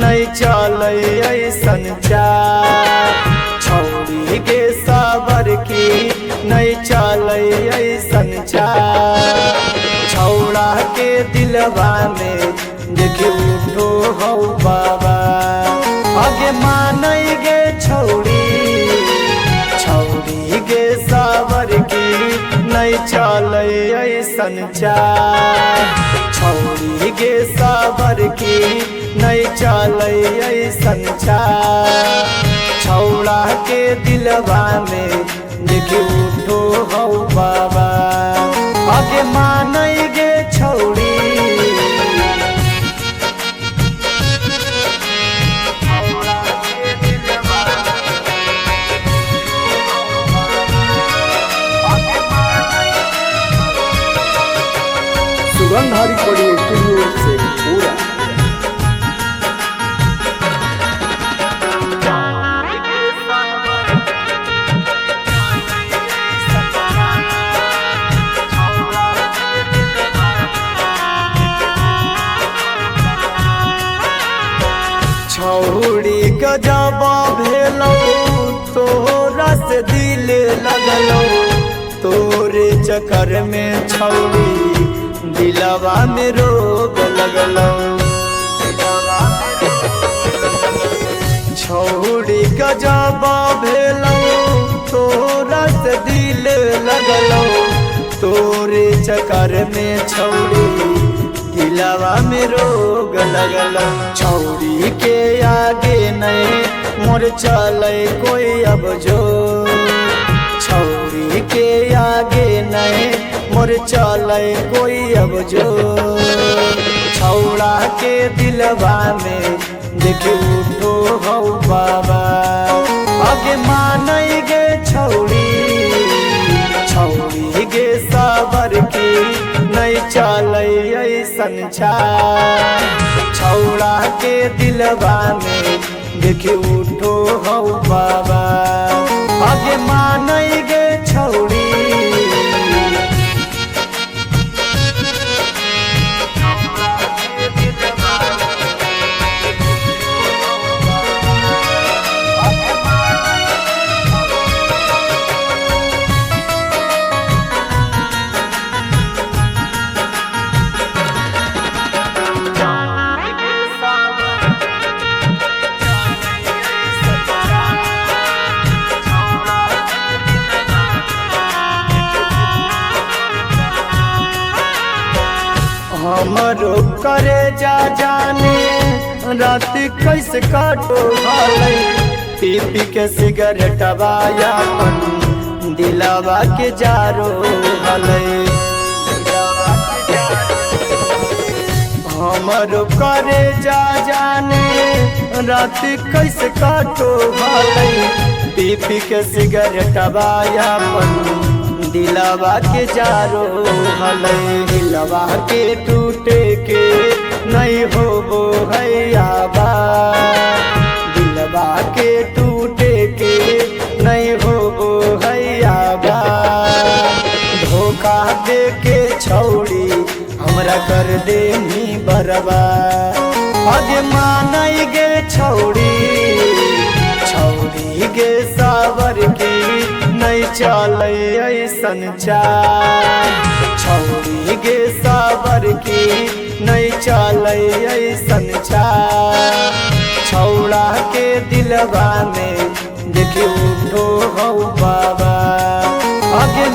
नहीं चले ऐसन चाल। छौड़ी के सावर की नहीं चले ऐसन चाल। छौड़ा के दिलवा में देखे उठो हो बाबा आगे मानई गे छौड़ी। छौड़ी के सावर की नहीं चले ऐसन चाल। छौड़ी के सावर की नहीं चले ऐसन चाल। छौड़ा के दिलवा में देखे उठो हो बाबा आगे मानई गे छौड़ी। सुगंधारी पड़ी स्टूडियो से पूरा छौड़ी गजब भेलो तोरा से दिल लगलो। तोरे चक्कर में छौड़ी दिलवा में रोग लगलो। छौड़ी गजब भेलो तोरा से दिल लगलो। तोरे चक्कर में छौड़ी दिलवा में रोग लगलो। छौड़ी के आगे नहीं मोर चले कोई अब जो। छौड़ी के आगे नहीं मोर चले कोई अब जो। छौड़ा के दिलवा में देखे उठो हो बाबा आगे मानई गे छौड़ी। छौड़ी गे सावर की नहीं चले ऐसन चाल। छौड़ा के दिलवा में देखे उठो हो बाबा आगे मानई गे छौड़ी। हमरो करे जा जाने रात कैसे काटो भाई। पी पी के सिगरेट अपन दिलवा के जारो भले। हमरो करे जा जाने रात कैसे काटो भाई। पी पी के सिगरेट अपन दिलवा के जारो भले। दिलवा के टूटे के नहीं होबो है आबा। दिलवा के टूटे के नहीं होबो है आबा। धोखा दे के छौड़ी हमरा कर दे ही बरबा आगे मानई गे छौड़ी। छौड़ी गे सावर की नहीं चले ऐसन चाल। छौड़ी गे सावर की नहीं चले ऐसन चाल। छौड़ा के दिलवा में देखे उठो हो बाबा आगे